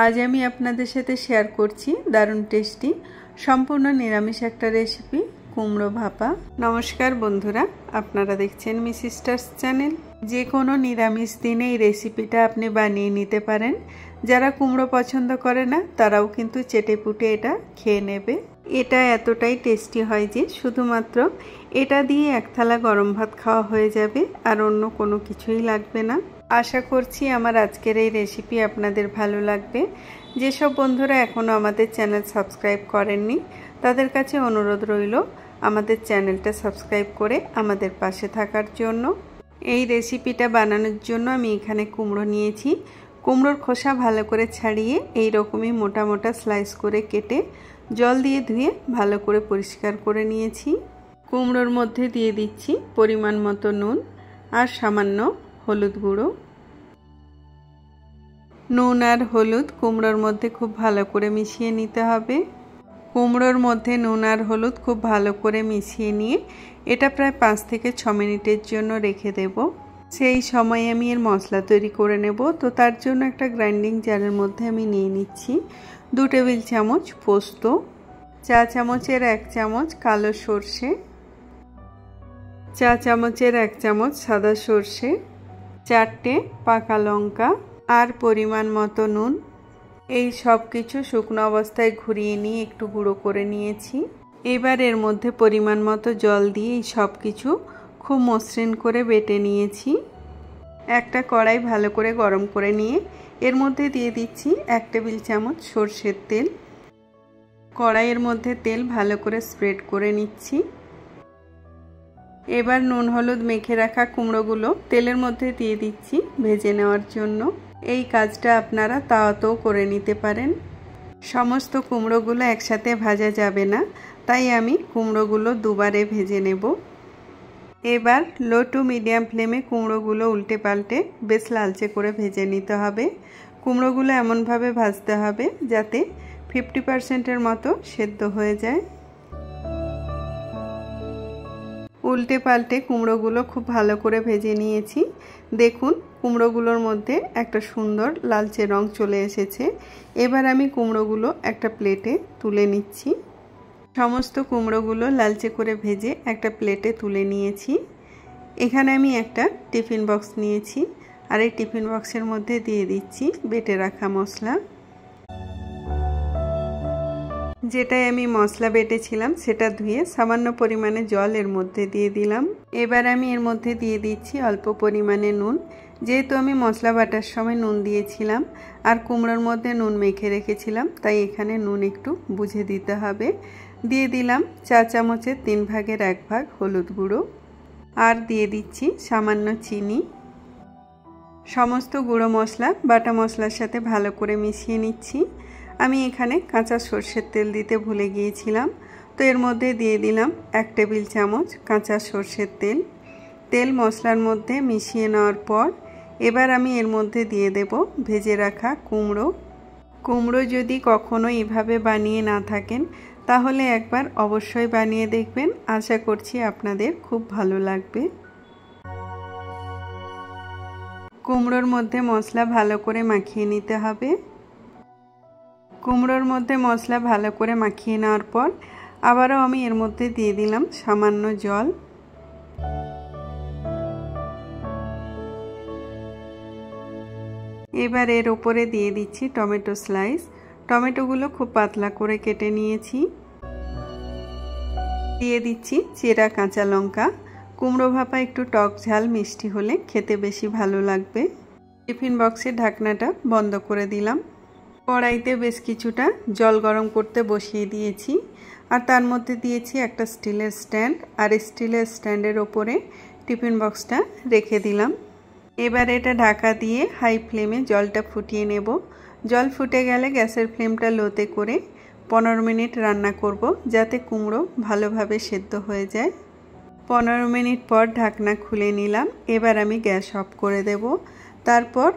আজ আমি আপনাদের সাথে শেয়ার করছি দারুণ টেস্টি সম্পূর্ণ নিরামিষ একটা রেসিপি কুমড়ো ভাপা। নমস্কার বন্ধুরা, আপনারা দেখছেন মিস সিস্টার্স চ্যানেল। যে কোনো নিরামিষ দিনে এই রেসিপিটা আপনি বানিয়ে নিতে পারেন। যারা কুমড়ো পছন্দ করে না তারাও কিন্তু চেটেপুটে এটা খেয়ে নেবে। এটা এতটাই টেস্টি হয় যে শুধুমাত্র এটা দিয়ে এক থালা গরম ভাত খাওয়া হয়ে যাবে, আর অন্য কোনো কিছুই লাগবে না। আশা করছি আমার আজকের এই রেসিপি আপনাদের ভালো লাগবে। যেসব বন্ধুরা এখনও আমাদের চ্যানেল সাবস্ক্রাইব করেননি তাদের কাছে অনুরোধ রইল আমাদের চ্যানেলটা সাবস্ক্রাইব করে আমাদের পাশে থাকার জন্য। এই রেসিপিটা বানানোর জন্য আমি এখানে কুমড়ো নিয়েছি। কুমড়োর খোসা ভালো করে ছাড়িয়ে এই রকমই মোটা মোটা স্লাইস করে কেটে জল দিয়ে ধুয়ে ভালো করে পরিষ্কার করে নিয়েছি। কুমড়োর মধ্যে দিয়ে দিচ্ছি পরিমাণ মতো নুন আর সামান্য হলুদ গুঁড়ো। নুন আর হলুদ কুমড়োর মধ্যে খুব ভালো করে মিশিয়ে নিতে হবে। কুমড়োর মধ্যে নুন আর হলুদ খুব ভালো করে মিশিয়ে নিয়ে এটা প্রায় 5 থেকে 6 মিনিটের জন্য রেখে দেব। সেই সময় আমি এর মশলা তৈরি করে নেব। তো তার জন্য একটা গ্রাইন্ডিং জারের মধ্যে আমি নিয়ে নিচ্ছি 2 টেবিল চামচ পোস্ত, চা চামচের 1 চামচ কালো সর্ষে, চা চামচের 1 চামচ সাদা সর্ষে, 4টে পাকা লঙ্কা আর পরিমাণ মতো নুন। এই সব কিছু শুকনো অবস্থায় ঘুরিয়ে নিয়ে একটু গুঁড়ো করে নিয়েছি। এবার এর মধ্যে পরিমাণ মতো জল দিয়ে এই সব কিছু খুব মসৃণ করে বেটে নিয়েছি। একটা কড়াই ভালো করে গরম করে নিয়ে এর মধ্যে দিয়ে দিচ্ছি 1 টেবিল চামচ সর্ষের তেল। কড়াইয়ের মধ্যে তেল ভালো করে স্প্রেড করে নিচ্ছি। এবার নুন হলুদ মেখে রাখা কুমড়োগুলো তেলের মধ্যে দিয়ে দিচ্ছি ভেজে নেওয়ার জন্য। এই কাজটা আপনারা তাওয়াতেও করে নিতে পারেন। সমস্ত কুমড়োগুলো একসাথে ভাজা যাবে না, তাই আমি কুমড়োগুলো দুবারে ভেজে নেব। এবার লো টু মিডিয়াম ফ্লেমে কুমড়োগুলো উল্টে পাল্টে বেশ লালচে করে ভেজে নিতে হবে। কুমড়োগুলো এমনভাবে ভাজতে হবে যাতে 50%-এর মতো সেদ্ধ হয়ে যায়। উল্টে পাল্টে কুমড়োগুলো খুব ভালো করে ভেজে নিয়েছি। দেখুন কুমড়োগুলোর মধ্যে একটা সুন্দর লালচে রং চলে এসেছে। এবার আমি কুমড়োগুলো একটা প্লেটে তুলে নিচ্ছি। সমস্ত কুমড়োগুলো লালচে করে ভেজে একটা প্লেটে তুলে নিয়েছি। এখানে আমি একটা টিফিন বক্স নিয়েছি, আর এই টিফিন বক্সের মধ্যে দিয়ে দিচ্ছি বেটে রাখা মশলা। যেটাই আমি মশলা বেটেছিলাম সেটা ধুয়ে সামান্য পরিমাণে জল এর মধ্যে দিয়ে দিলাম। এবার আমি এর মধ্যে দিয়ে দিচ্ছি অল্প পরিমাণে নুন। যেহেতু আমি মশলা বাটার সময় নুন দিয়েছিলাম আর কুমড়োর মধ্যে নুন মেখে রেখেছিলাম, তাই এখানে নুন একটু বুঝে দিতে হবে। দিয়ে দিলাম চা চামচের 3 ভাগের 1 ভাগ হলুদ গুঁড়ো, আর দিয়ে দিচ্ছি সামান্য চিনি। সমস্ত গুঁড়ো মশলা বাটা মশলার সাথে ভালো করে মিশিয়ে নিচ্ছি। আমি এখানে কাঁচা সর্ষের তেল দিতে ভুলে গিয়েছিলাম, তো এর মধ্যে দিয়ে দিলাম 1 টেবিল চামচ কাঁচা সর্ষের তেল। তেল মশলার মধ্যে মিশিয়ে নেওয়ার পর এবার আমি এর মধ্যে দিয়ে দেব ভেজে রাখা কুমড়ো। কুমড়ো যদি কখনো এভাবে বানিয়ে না থাকেন তাহলে একবার অবশ্যই বানিয়ে দেখবেন। আশা করছি আপনাদের খুব ভালো লাগবে। কুমড়োর মধ্যে মশলা ভালো করে মাখিয়ে নিতে হবে। কুমড়োর মধ্যে মশলা ভালো করে মাখিয়ে নেওয়ার পর আবারও আমি এর মধ্যে দিয়ে দিলাম সামান্য জল। এবার এর উপরে দিয়ে দিচ্ছি টমেটো স্লাইস। টমেটোগুলো খুব পাতলা করে কেটে নিয়েছি। দিয়ে দিচ্ছি চেরা কাঁচা লঙ্কা। কুমড়ো ভাপা একটু টক ঝাল মিষ্টি হলে খেতে বেশি ভালো লাগবে। টিফিন বক্সের ঢাকনাটা বন্ধ করে দিলাম। কড়াইতে বেশ কিছুটা জল গরম করতে বসিয়ে দিয়েছি, আর তার মধ্যে দিয়েছি একটা স্টিলের স্ট্যান্ড, আর স্টিলের স্ট্যান্ডের ওপরে টিফিন বক্সটা রেখে দিলাম। এবার এটা ঢাকা দিয়ে হাই ফ্লেমে জলটা ফুটিয়ে নেব। জল ফুটে গেলে গ্যাসের ফ্লেমটা লোতে করে 15 মিনিট রান্না করব, যাতে কুমড়ো ভালোভাবে সেদ্ধ হয়ে যায়। 15 মিনিট পর ঢাকনা খুলে নিলাম। এবার আমি গ্যাস অফ করে দেব। তারপর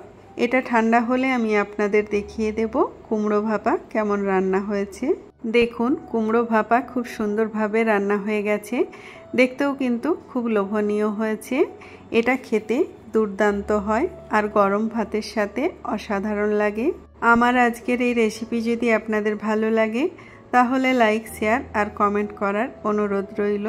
এটা ঠান্ডা হলে আমি আপনাদের দেখিয়ে দেব কুমড়ো ভাপা কেমন রান্না হয়েছে। দেখুন কুমড়ো ভাপা খুব সুন্দরভাবে রান্না হয়ে গেছে। দেখতেও কিন্তু খুব লোভনীয় হয়েছে। এটা খেতে দুর্দান্ত হয় আর গরম ভাতের সাথে অসাধারণ লাগে। আমার আজকের এই রেসিপি যদি আপনাদের ভালো লাগে তাহলে লাইক, শেয়ার আর কমেন্ট করার অনুরোধ রইল।